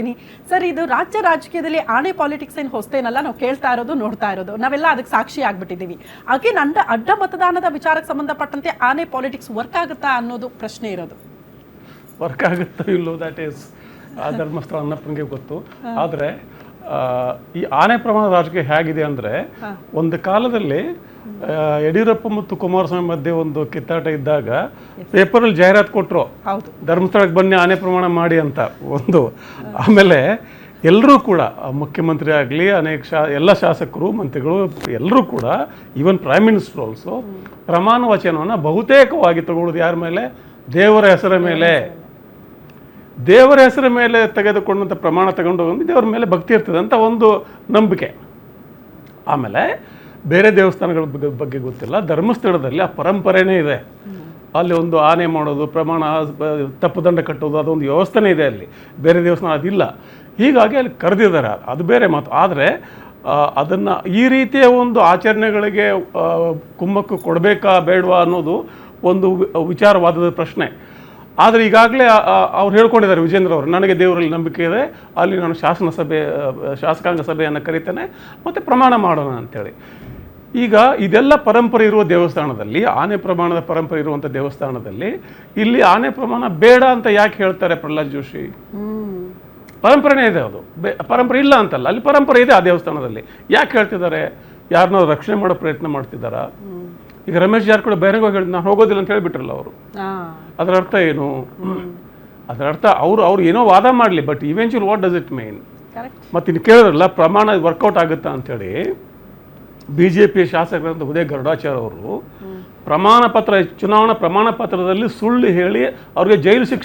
ಕೇಳ್ತೀನಿ ಸರ್. ಇದು ರಾಜ್ಯ ರಾಜಕೀಯದಲ್ಲಿ ಆನೆ ಪಾಲಿಟಿಕ್ಸ್ ಏನು ಹೊಸ್ತೇನಲ್ಲ, ನಾವು ಕೇಳ್ತಾ ಇರೋದು ನೋಡ್ತಾ ಇರೋದು, ನಾವೆಲ್ಲ ಅದಕ್ಕೆ ಸಾಕ್ಷಿ ಆಗ್ಬಿಟ್ಟಿದ್ದೀವಿ. ಹಾಗೆ ಅಡ್ಡ ಮತದಾನದ ವಿಚಾರಕ್ಕೆ ಸಂಬಂಧಪಟ್ಟಂತೆ ಆನೆ ಪಾಲಿಟಿಕ್ಸ್ ವರ್ಕ್ ಆಗುತ್ತಾ ಅನ್ನೋದು ಪ್ರಶ್ನೆ ಇರೋದು. ವರ್ಕ್ ಆಗುತ್ತೋ ಇಲ್ಲೋ ದ್ಯಾಟ್ ಈಸ್ ಧರ್ಮಸ್ಥಳ ಅನ್ನಪ್ಪನಿಗೆ ಗೊತ್ತು. ಆದರೆ ಈ ಆನೆ ಪ್ರಮಾಣ ರಾಜಕೀಯ ಹೇಗಿದೆ ಅಂದರೆ, ಒಂದು ಕಾಲದಲ್ಲಿ ಯಡಿಯೂರಪ್ಪ ಮತ್ತು ಕುಮಾರಸ್ವಾಮಿ ಮಧ್ಯೆ ಒಂದು ಕಿತ್ತಾಟ ಇದ್ದಾಗ ಪೇಪರಲ್ಲಿ ಜಾಹೀರಾತು ಕೊಟ್ಟರು, ಧರ್ಮಸ್ಥಳಕ್ಕೆ ಬನ್ನಿ ಆನೆ ಪ್ರಮಾಣ ಮಾಡಿ ಅಂತ ಒಂದು. ಆಮೇಲೆ ಎಲ್ಲರೂ ಕೂಡ ಮುಖ್ಯಮಂತ್ರಿ ಆಗಲಿ ಎಲ್ಲ ಶಾಸಕರು ಮಂತ್ರಿಗಳು ಎಲ್ಲರೂ ಕೂಡ ಈವನ್ ಪ್ರೈಮ್ ಮಿನಿಸ್ಟರ್ ಆಲ್ಸೋ ಪ್ರಮಾಣ ವಚನವನ್ನು ಬಹುತೇಕವಾಗಿ ತಗೊಳ್ಳೋದು ಯಾರ ಮೇಲೆ? ದೇವರ ಹೆಸರ ಮೇಲೆ. ದೇವರ ಹೆಸರ ಮೇಲೆ ತೆಗೆದುಕೊಂಡಂಥ ಪ್ರಮಾಣ ತಗೊಂಡು ಹೋಗಿ ದೇವರ ಮೇಲೆ ಭಕ್ತಿ ಇರ್ತದೆ ಅಂತ ಒಂದು ನಂಬಿಕೆ. ಆಮೇಲೆ ಬೇರೆ ದೇವಸ್ಥಾನಗಳ ಬಗ್ಗೆ ಗೊತ್ತಿಲ್ಲ, ಧರ್ಮಸ್ಥಳದಲ್ಲಿ ಆ ಪರಂಪರೆನೇ ಇದೆ. ಅಲ್ಲಿ ಒಂದು ಆನೆ ಮಾಡೋದು, ಪ್ರಮಾಣ ತಪ್ಪುದಂಡ ಕಟ್ಟೋದು, ಅದೊಂದು ವ್ಯವಸ್ಥೆನೇ ಇದೆ ಅಲ್ಲಿ. ಬೇರೆ ದೇವಸ್ಥಾನ ಅದಿಲ್ಲ. ಹೀಗಾಗಿ ಅಲ್ಲಿ ಕರೆದಿದ್ದಾರೆ, ಅದು ಬೇರೆ ಮಾತು. ಆದರೆ ಅದನ್ನು ಈ ರೀತಿಯ ಒಂದು ಆಚರಣೆಗಳಿಗೆ ಕುಮ್ಮಕ್ಕು ಕೊಡಬೇಕಾ ಬೇಡವಾ ಅನ್ನೋದು ಒಂದು ವಿಚಾರವಾದದ ಪ್ರಶ್ನೆ. ಆದರೆ ಈಗಾಗಲೇ ಅವ್ರು ಹೇಳ್ಕೊಂಡಿದ್ದಾರೆ, ವಿಜೇಂದ್ರ ಅವರು, ನನಗೆ ದೇವರಲ್ಲಿ ನಂಬಿಕೆ ಇದೆ, ಅಲ್ಲಿ ನಾನು ಶಾಸಕಾಂಗ ಸಭೆಯನ್ನು ಕರೀತೇನೆ ಮತ್ತು ಪ್ರಮಾಣ ಮಾಡೋಣ ಅಂಥೇಳಿ. ಈಗ ಇದೆಲ್ಲ ಪರಂಪರೆ ಇರುವ ದೇವಸ್ಥಾನದಲ್ಲಿ, ಆನೆ ಪ್ರಮಾಣದ ಪರಂಪರೆ ಇರುವಂಥ ದೇವಸ್ಥಾನದಲ್ಲಿ ಇಲ್ಲಿ ಆನೆ ಪ್ರಮಾಣ ಬೇಡ ಅಂತ ಯಾಕೆ ಹೇಳ್ತಾರೆ ಪ್ರಹ್ಲಾದ್ ಜೋಶಿ? ಪರಂಪರೆನೇ ಇದೆ, ಅದು ಪರಂಪರೆ ಇಲ್ಲ ಅಂತಲ್ಲ, ಅಲ್ಲಿ ಪರಂಪರೆ ಇದೆ ಆ ದೇವಸ್ಥಾನದಲ್ಲಿ. ಯಾಕೆ ಹೇಳ್ತಿದ್ದಾರೆ? ಯಾರನ್ನೋ ರಕ್ಷಣೆ ಮಾಡೋ ಪ್ರಯತ್ನ ಮಾಡ್ತಿದ್ದಾರಾ? ಈಗ ರಮೇಶ್ ಜಾರಕಿಹೊಳಿ ಬಹಿರಂಗ ಹೇಳಿದ್ ನಾನು ಹೋಗೋದಿಲ್ಲ ಅಂತ ಹೇಳಿಬಿಟ್ರಲ್ಲ ಅವರು. ಅದರ ಅರ್ಥ ಏನು? ಅದರ ಅರ್ಥ ಅವ್ರು ಏನೋ ವಾದ ಮಾಡಲಿ, but eventual what does it mean? ಮತ್ತು ಇನ್ನು ಕೇಳಿದ್ರಲ್ಲ ಪ್ರಮಾಣ ವರ್ಕೌಟ್ ಆಗುತ್ತಾ ಅಂಥೇಳಿ, BJP ಶಾಸಕರಂತ ಉದಯ ಗರುಡಾಚಾರ್ಯ ಅವರು ಚುನಾವಣಾ ಪ್ರಮಾಣ ಪತ್ರದಲ್ಲಿ ಸುಳ್ಳು ಹೇಳಿ ಅವ್ರಿಗೆ ಜೈಲು ಶಿಕ್ಷೆ